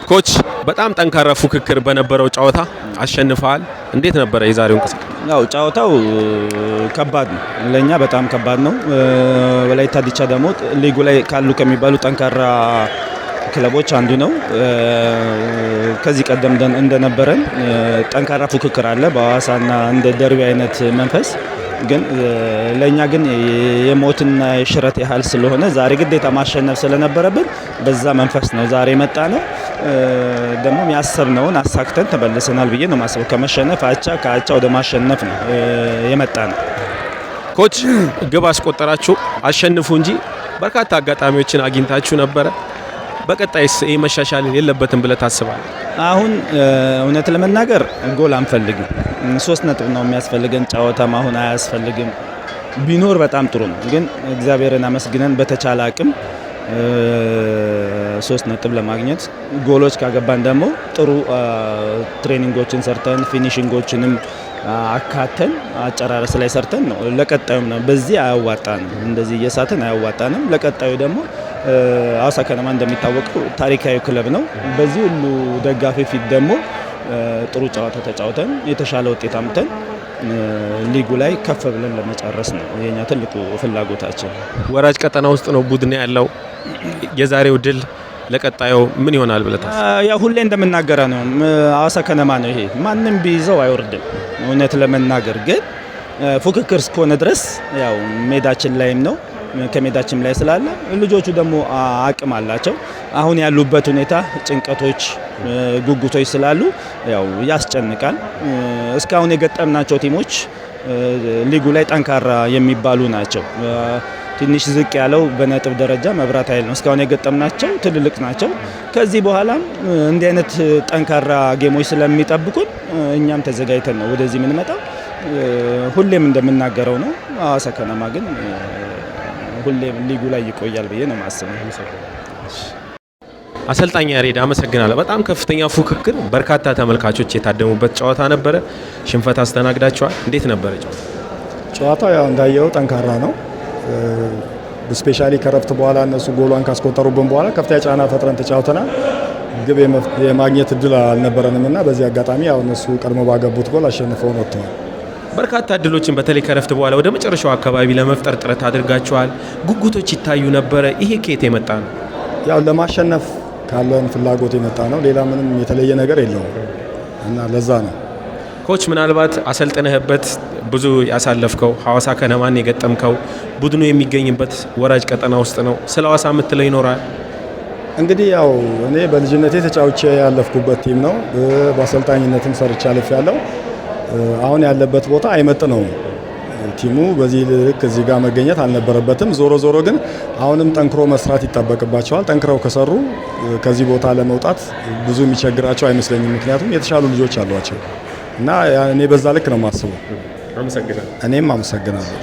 ኮች በጣም ጠንካራ ፉክክር በነበረው ጨዋታ አሸንፈዋል። እንዴት ነበር የዛሬው እንቅስቃሴ? ያው ጨዋታው ከባድ ነው፣ ለኛ በጣም ከባድ ነው። ወላይታ ዲቻ ደግሞ ሊጉ ላይ ካሉ ከሚባሉ ጠንካራ ክለቦች አንዱ ነው። ከዚህ ቀደም እንደነበረን ጠንካራ ፉክክር አለ በሐዋሳና እንደ ደርቢ አይነት መንፈስ ግን ለኛ ግን የሞትና የሽረት ያህል ስለሆነ ዛሬ ግዴታ ማሸነፍ ስለነበረብን በዛ መንፈስ ነው ዛሬ መጣ ነው። ደግሞ ያሰብነውን አሳክተን ተመልሰናል ብዬ ነው ማሰብ። ከመሸነፍ ከአቻ ወደ ማሸነፍ ነው የመጣ ነው። ኮች ግብ አስቆጠራችሁ አሸንፉ እንጂ በርካታ አጋጣሚዎችን አግኝታችሁ ነበረ። በቀጣይስ ይሄ መሻሻል የለበትም ብለህ ታስባለህ? አሁን እውነት ለመናገር ጎል አንፈልግም። 3 ነጥብ ነው የሚያስፈልገን። ጨዋታም አሁን አያስፈልግም። ቢኖር በጣም ጥሩ ነው። ግን እግዚአብሔርን አመስግነን በተቻለ አቅም 3 ነጥብ ለማግኘት ጎሎች ካገባን ደግሞ ጥሩ ትሬኒንጎችን ሰርተን ፊኒሺንጎችንም አካተን አጨራረስ ላይ ሰርተን ነው ለቀጣዩም ነው። በዚህ አያዋጣንም፣ እንደዚህ እየሳተን አያዋጣንም። ለቀጣዩ ደግሞ ሐዋሳ ከነማ እንደሚታወቀው ታሪካዊ ክለብ ነው። በዚህ ሁሉ ደጋፊ ፊት ደግሞ ጥሩ ጨዋታ ተጫውተን የተሻለ ውጤት አምጥተን ሊጉ ላይ ከፍ ብለን ለመጨረስ ነው የኛ ትልቁ ፍላጎታችን። ወራጅ ቀጠና ውስጥ ነው ቡድን ያለው። የዛሬው ድል ለቀጣዩ ምን ይሆናል ብለህ ታስባለህ? ያው ሁሌ እንደምናገረ ነው ሐዋሳ ከነማ ነው ይሄ ማንም ቢይዘው አይወርድም። እውነት ለመናገር ግን ፉክክር እስከሆነ ድረስ ያው ሜዳችን ላይም ነው ከሜዳችን ላይ ስላለ ልጆቹ ደግሞ አቅም አላቸው። አሁን ያሉበት ሁኔታ ጭንቀቶች፣ ጉጉቶች ስላሉ ያው ያስጨንቃል። እስካሁን የገጠምናቸው ቲሞች ሊጉ ላይ ጠንካራ የሚባሉ ናቸው። ትንሽ ዝቅ ያለው በነጥብ ደረጃ መብራት ኃይል ነው። እስካሁን የገጠምናቸው ትልልቅ ናቸው። ከዚህ በኋላም እንዲህ አይነት ጠንካራ ጌሞች ስለሚጠብቁን እኛም ተዘጋጅተን ነው ወደዚህ የምንመጣው። ሁሌም እንደምናገረው ነው ሐዋሳ ከነማ ግን ሁሌም ሊጉ ላይ ይቆያል ብዬ ነው ማስበው። አሰልጣኝ ያሬድ አመሰግናለሁ። በጣም ከፍተኛ ፉክክር፣ በርካታ ተመልካቾች የታደሙበት ጨዋታ ነበረ። ሽንፈት አስተናግዳቸዋል። እንዴት ነበረ ጨዋታው? ያው እንዳየው ጠንካራ ነው። ስፔሻሊ ከረፍት በኋላ እነሱ ጎሏን ካስቆጠሩብን በኋላ ከፍተኛ ጫና ፈጥረን ተጫውተናል። ግብ የማግኘት እድል አልነበረንም እና በዚህ አጋጣሚ ያው እነሱ ቀድሞ ባገቡት ጎል አሸንፈውን ወጥተዋል። በርካታ እድሎችን በተለይ ከረፍት በኋላ ወደ መጨረሻው አካባቢ ለመፍጠር ጥረት አድርጋቸዋል። ጉጉቶች ይታዩ ነበረ። ይሄ ከየት የመጣ ነው? ያው ለማሸነፍ ካለን ፍላጎት የመጣ ነው። ሌላ ምንም የተለየ ነገር የለውም እና ለዛ ነው። ኮች ምናልባት አሰልጥነህበት ብዙ ያሳለፍከው ሐዋሳ ከነማን የገጠምከው ቡድኑ የሚገኝበት ወራጅ ቀጠና ውስጥ ነው። ስለ ሐዋሳ የምትለው ይኖራል? እንግዲህ ያው እኔ በልጅነቴ ተጫውቼ ያለፍኩበት ቲም ነው። በአሰልጣኝነትም ሰርቼ አልፌያለሁ። አሁን ያለበት ቦታ አይመጥነውም። ቲሙ በዚህ ልክ እዚህ ጋር መገኘት አልነበረበትም። ዞሮ ዞሮ ግን አሁንም ጠንክሮ መስራት ይጠበቅባቸዋል። ጠንክረው ከሰሩ ከዚህ ቦታ ለመውጣት ብዙ የሚቸግራቸው አይመስለኝም። ምክንያቱም የተሻሉ ልጆች አሏቸው እና እኔ በዛ ልክ ነው የማስበው። አመሰግናለሁ። እኔም አመሰግናለሁ።